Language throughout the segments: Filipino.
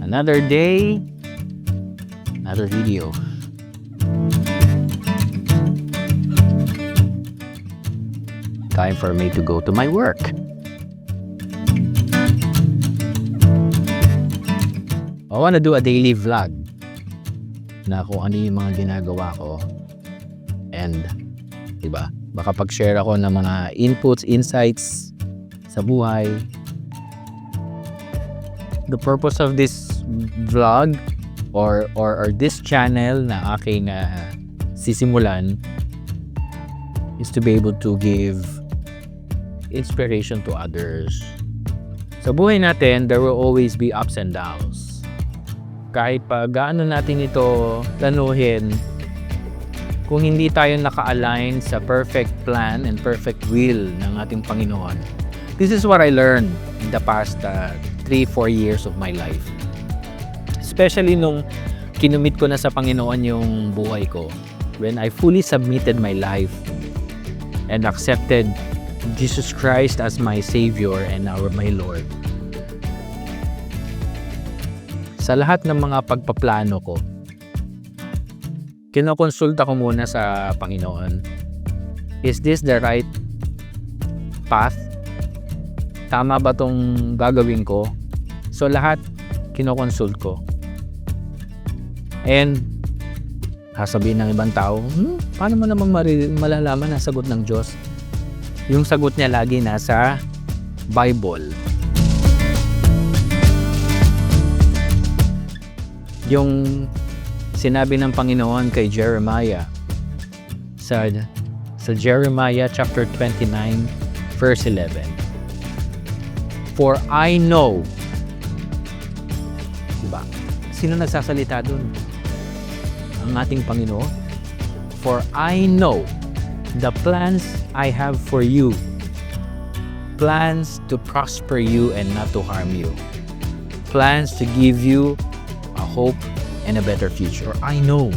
Another day, another video. Time for me to go to my work. I wanna do a daily vlog na kung ano yung mga ginagawa ko. And, diba? Baka pag-share ako ng mga inputs, insights sa buhay. The purpose of this vlog or this channel na aking sisimulan is to be able to give inspiration to others. Sa buhay natin, there will always be ups and downs. Kahit pa gaano natin ito planuhin, kung hindi tayo naka-align sa perfect plan and perfect will ng ating Panginoon. This is what I learned in the past 3-4 years of my life. Especially nung kinumit ko na sa Panginoon yung buhay ko. When I fully submitted my life and accepted Jesus Christ as my Savior and my Lord. Sa lahat ng mga pagpaplano ko, kinokonsulta ko muna sa Panginoon. Is this the right path? Tama ba tong gagawin ko? So lahat kinokonsult ko. And sasabihin ng ibang tao, paano mo naman malalaman ang sagot ng Diyos? Yung sagot niya lagi nasa Bible. Yung sinabi ng Panginoon kay Jeremiah sa Jeremiah chapter 29 verse 11. For I know. Diba? Sino nagsasalita dun? Ang ating Panginoon. For I know the plans I have for you. Plans to prosper you and not to harm you. Plans to give you a hope and a better future. I know.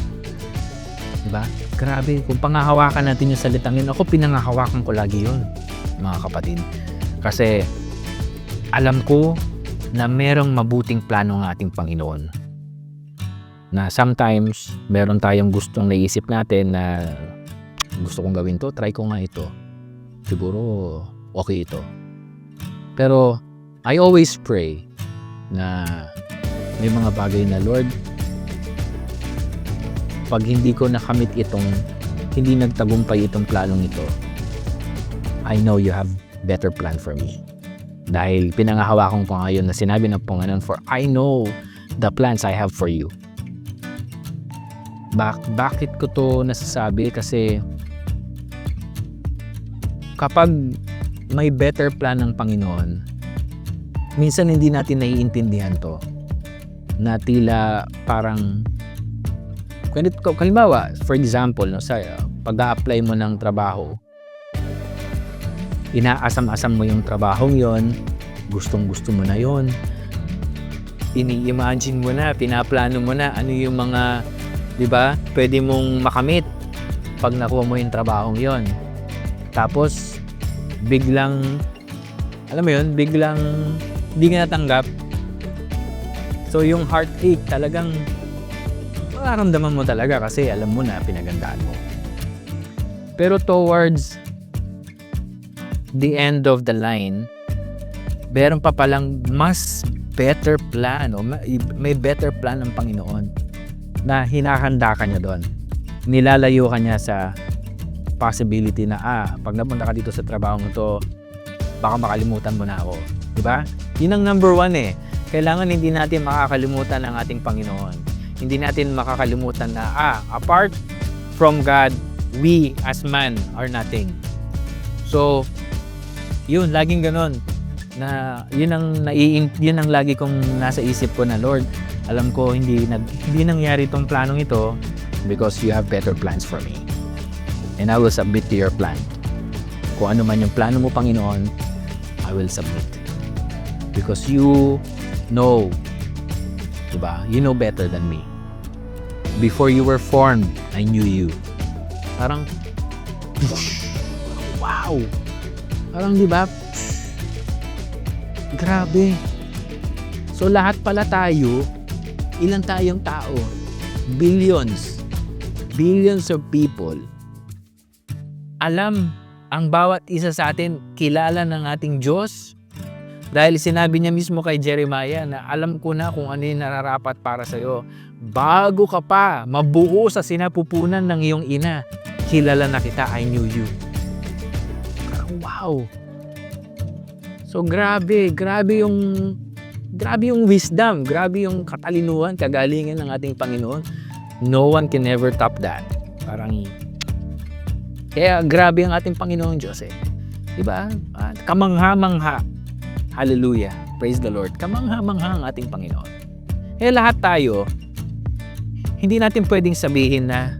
Diba? Grabe, kung pangahawakan natin yung salitang yun, ako pinangahawakan ko lagi yun, mga kapatid. Kasi alam ko na merong mabuting plano ng ating Panginoon. Na sometimes, meron tayong gustong naisip natin na gusto kong gawin to, try ko nga ito. Siguro, okay ito. Pero, I always pray na may mga bagay na, Lord, pag hindi ko nakamit hindi nagtagumpay itong planong ito, I know you have better plan for me. Dahil pinangahawakan ko ngayon na sinabi ng Panginoon, for I know the plans I have for you. Bakit ko to nasasabi? Kasi kapag may better plan ng Panginoon, minsan hindi natin naiintindihan to. Na tila parang, halimbawa, for example, no, sa pag-a-apply mo ng trabaho, inaasam-asam mo yung trabahong yon, gustong-gusto mo na yon, ini-imagine mo na, pinaplano mo na ano yung mga, di ba, pwede mong makamit pag nakuha mo yung trabahong yon. Tapos biglang, alam mo yun, biglang hindi ka natanggap. So yung heartache talagang mararamdaman mo talaga kasi alam mo na pinagandaan mo. Pero towards the end of the line, meron pa palang mas better plan o may better plan ng Panginoon na hinahanda ka niya doon. Nilalayo ka niya sa possibility na pag napunta ka dito sa trabaho mo to, baka makalimutan mo na ako. Diba? Yun ang number one eh. Kailangan hindi natin makakalimutan ang ating Panginoon. Hindi natin makakalimutan na apart from God, we as man are nothing. So, yun, laging ganon. Na yun ang lagi kong nasa isip ko na, Lord, alam ko hindi nangyari itong planong ito because you have better plans for me. And I will submit to your plan. Kung ano man yung plano mo, Panginoon, I will submit. Because you know, diba? You know better than me. Before you were formed, I knew you. Parang, wow! Parang diba? Grabe. So lahat pala tayo, ilan tayong tao? Billions of people. Alam ang bawat isa sa atin, kilala ng ating Diyos. Dahil sinabi niya mismo kay Jeremiah na alam ko na kung ano yung nararapat para sa iyo. Bago ka pa mabuo sa sinapupunan ng iyong ina, kilala na kita, I knew you. Wow! So grabe yung wisdom, grabe yung katalinuhan, kagalingan ng ating Panginoon. No one can ever top that. Kaya grabe ang ating Panginoon Diyos eh. Diba? Kamangha-mangha. Hallelujah. Praise the Lord. Kamangha-mangha ang ating Panginoon. Lahat tayo, hindi natin pwedeng sabihin na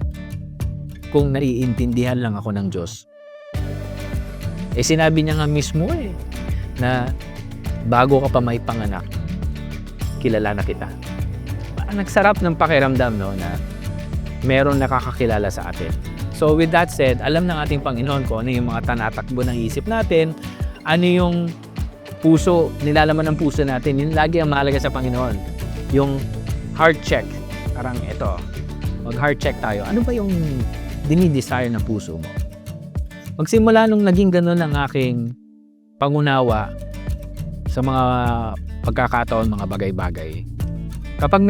kung naiintindihan lang ako ng Diyos. Sinabi niya nga mismo na bago ka pa may panganak, kilala na kita. Nagsarap ng pakiramdam na meron nakakakilala sa atin. So with that said, alam ng ating Panginoon kung ano yung mga tanatakbo ng isip natin, ano yung puso, nilalaman ng puso natin. Yun lagi ang mahalaga sa Panginoon. Yung heart check. Parang ito, mag-heart check tayo. Ano ba yung dinidesire ng puso mo? Magsimula nung naging ganun ang aking pangunawa sa mga pagkakataon, mga bagay-bagay. Pag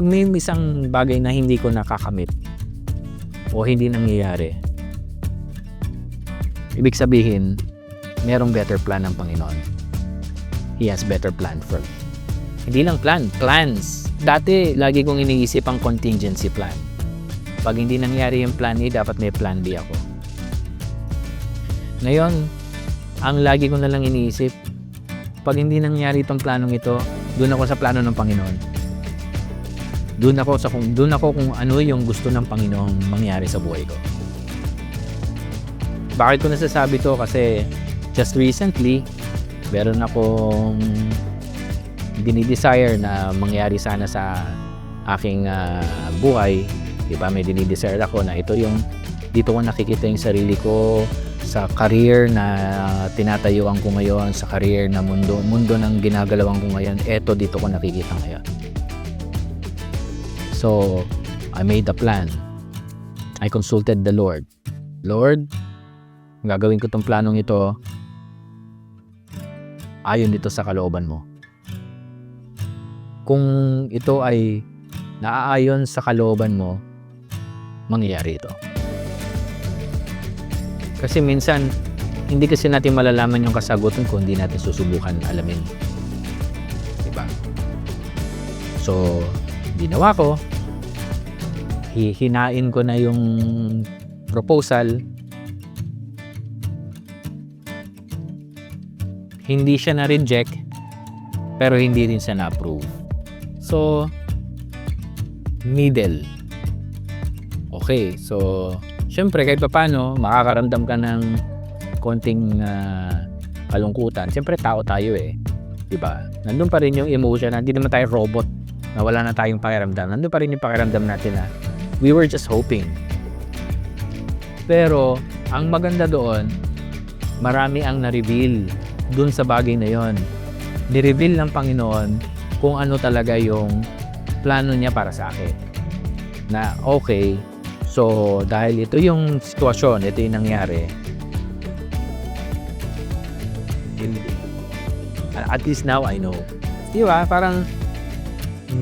may isang bagay na hindi ko nakakamit o hindi nangyayari, ibig sabihin, merong better plan ng Panginoon. He has better plan for me. Hindi lang plans. Dati, lagi kong iniisip ang contingency plan. Pag hindi nangyari yung plan A, dapat may plan B ako. Ngayon, ang lagi ko na lang iniisip, pag hindi nangyari itong planong ito, doon ako sa plano ng Panginoon. Doon ako kung ano yung gusto ng Panginoon mangyari sa buhay ko. Bakit ko nasasabi to? Kasi just recently, meron akong dinidesire na mangyari sana sa aking buhay. Diba? May dinidesire ako na dito ko nakikita yung sarili ko sa career na tinatayuan ko ngayon, sa career na mundo ng ginagalawan ko ngayon. Eto, dito ko nakikita ngayon. So, I made a plan. I consulted the Lord. Lord, gagawin ko tong planong ito ayon dito sa kalooban mo. Kung ito ay naaayon sa kalooban mo, mangyayari ito. Kasi minsan, hindi kasi natin malalaman yung kasagutan kung hindi natin susubukan alamin. Diba? So, ginawa ko, hihinain ko na yung proposal. Hindi siya na-reject, pero hindi rin siya na-approve. So, middle. Okay, so syempre kahit paano makakaramdam ka ng konting kalungkutan. Syempre tao tayo diba? Nandun pa rin yung emotion, hindi naman tayo robot na wala na tayong pakiramdam. Nandun pa rin yung pakiramdam natin na we were just hoping. Pero ang maganda doon, marami ang na-reveal dun sa bagay na yon. Ni-reveal ng Panginoon kung ano talaga yung plano niya para sa akin. Na okay, so dahil ito yung sitwasyon, ito yung nangyari, at least now I know. Diba? Parang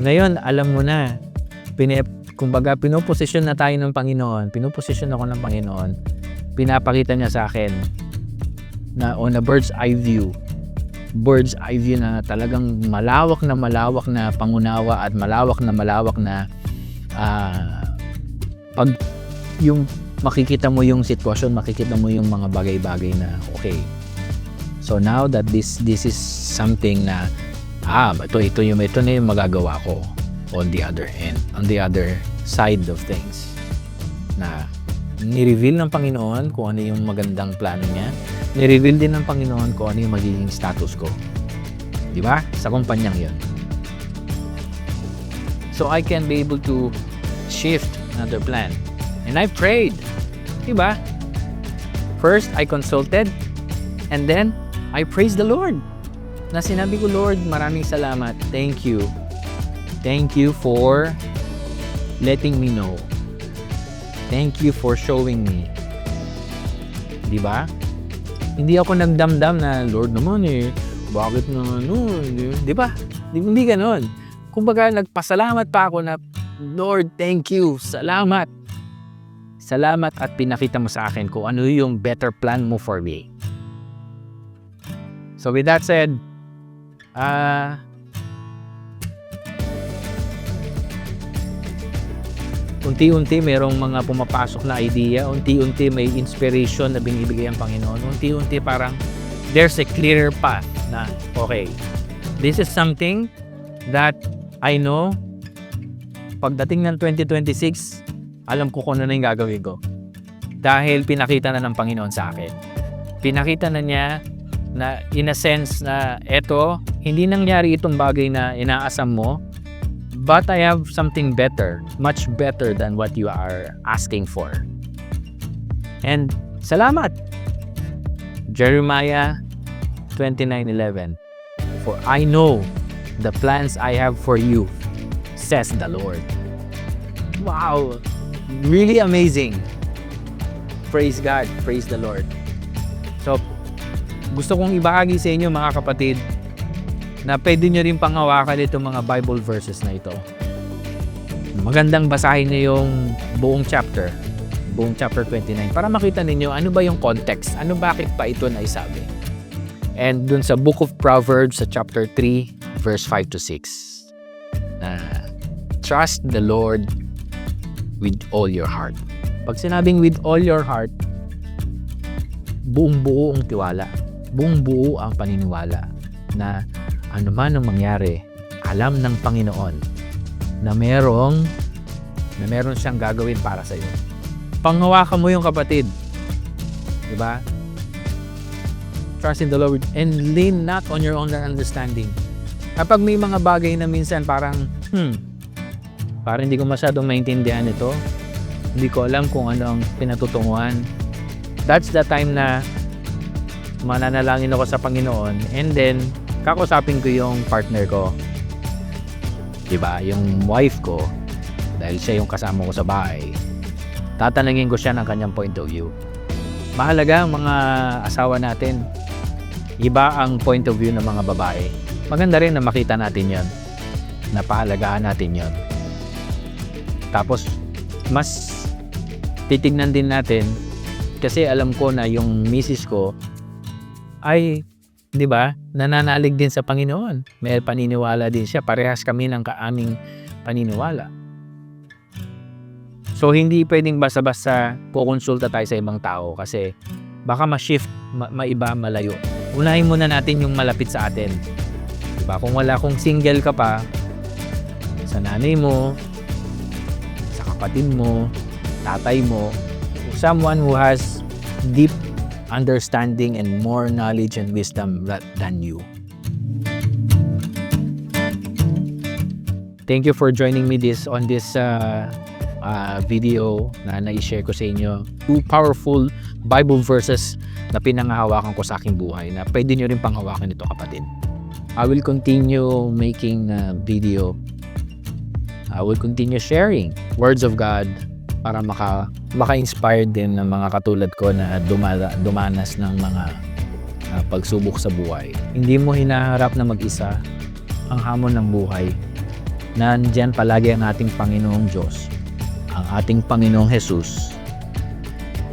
ngayon alam mo na, kumbaga pinoposisyon na tayo ng Panginoon, pinoposisyon ako ng Panginoon, pinapakita niya sa akin na on a bird's eye view na talagang malawak na pangunawa at malawak na pag yung makikita mo yung sitwasyon, makikita mo yung mga bagay-bagay na okay. So now that this is something na ito na yung magagawa ko on the other end, on the other side of things. Na ni-reveal ng Panginoon kung ano yung magandang plano niya. Ni-reveal din ng Panginoon kung ano yung magiging status ko. Di ba? Sa kumpanyang yun. So I can be able to shift another plan. And I prayed. Di ba? First, I consulted. And then, I praised the Lord. na sinabi ko, Lord, maraming salamat. Thank you. Thank you for letting me know. Thank you for showing me. Di ba? Hindi ako nagdamdam na, Lord naman bakit na di ba? Hindi ganon. Kumbaga, nagpasalamat pa ako na, Lord, thank you. Salamat. Salamat at pinakita mo sa akin kung ano yung better plan mo for me. So with that said, unti-unti merong mga pumapasok na idea, unti-unti may inspiration na binibigay ang Panginoon, unti-unti parang there's a clearer path na, okay, this is something that I know, pagdating ng 2026, alam ko kung ano na yung gagawin ko. Dahil pinakita na ng Panginoon sa akin. Pinakita na niya na in a sense na eto, hindi nangyari itong bagay na inaasam mo, but I have something better, much better than what you are asking for. And salamat! Jeremiah 29:11. For I know the plans I have for you, says the Lord. Wow! Really amazing. Praise God. Praise the Lord. So, gusto kong ibahagi sa inyo mga kapatid na pwede nyo rin panghawakan itong mga Bible verses na ito. Magandang basahin nyo yung buong chapter 29 para makita ninyo ano ba yung context, bakit pa ito naisabi. And dun sa Book of Proverbs sa chapter 3 verse 5 to 6. Trust the Lord with all your heart. Pag sinabing with all your heart, buong-buo ang tiwala. Buong-buo ang paniniwala na ano man ang mangyari, alam ng Panginoon na meron siyang gagawin para sa iyo. Panghawakan mo yung kapatid. Diba? Trust in the Lord and lean not on your own understanding. Kapag may mga bagay na minsan parang hindi ko masyadong maintindihan ito, hindi ko alam kung ano ang pinatutunguhan, that's the time na mananalangin ako sa Panginoon and then kakusapin ko yung partner ko, diba, yung wife ko, dahil siya yung kasama ko sa bahay. Tatanungin ko siya ng kanyang point of view. Mahalaga ang mga asawa natin, iba ang point of view ng mga babae. Maganda rin na makita natin yon, na pahalagaan natin yon. Tapos mas titignan din natin kasi alam ko na yung misis ko ay, di ba, nananalig din sa Panginoon. May paniniwala din siya. Parehas kami ng aming paniniwala. So, hindi pwedeng basta-basta kukonsulta tayo sa ibang tao kasi baka ma-shift, maiba, malayo. Unahin muna natin yung malapit sa atin. Diba? Kung single ka pa, sa nanay mo, sa kapatid mo, tatay mo, someone who has deep understanding and more knowledge and wisdom than you. Thank you for joining me on this video na na-share ko sa inyo. 2 powerful Bible verses na pinanghahawakan ko sa aking buhay na pwede nyo rin panghawakan ito, kapatid. I will continue making video. I will continue sharing words of God para maka-inspire din ng mga katulad ko na dumanas ng mga pagsubok sa buhay. Hindi mo hinaharap na mag-isa ang hamon ng buhay. Nandyan palagi ang ating Panginoong Diyos, ang ating Panginoong Jesus,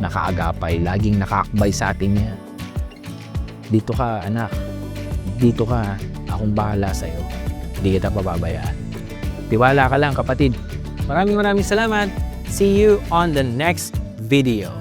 nakaagapay, laging nakakbay sa atin niya. Dito ka, anak. Dito ka. Akong bahala sa iyo. Hindi kita pababayaan. Tiwala ka lang, kapatid. Maraming salamat. See you on the next video.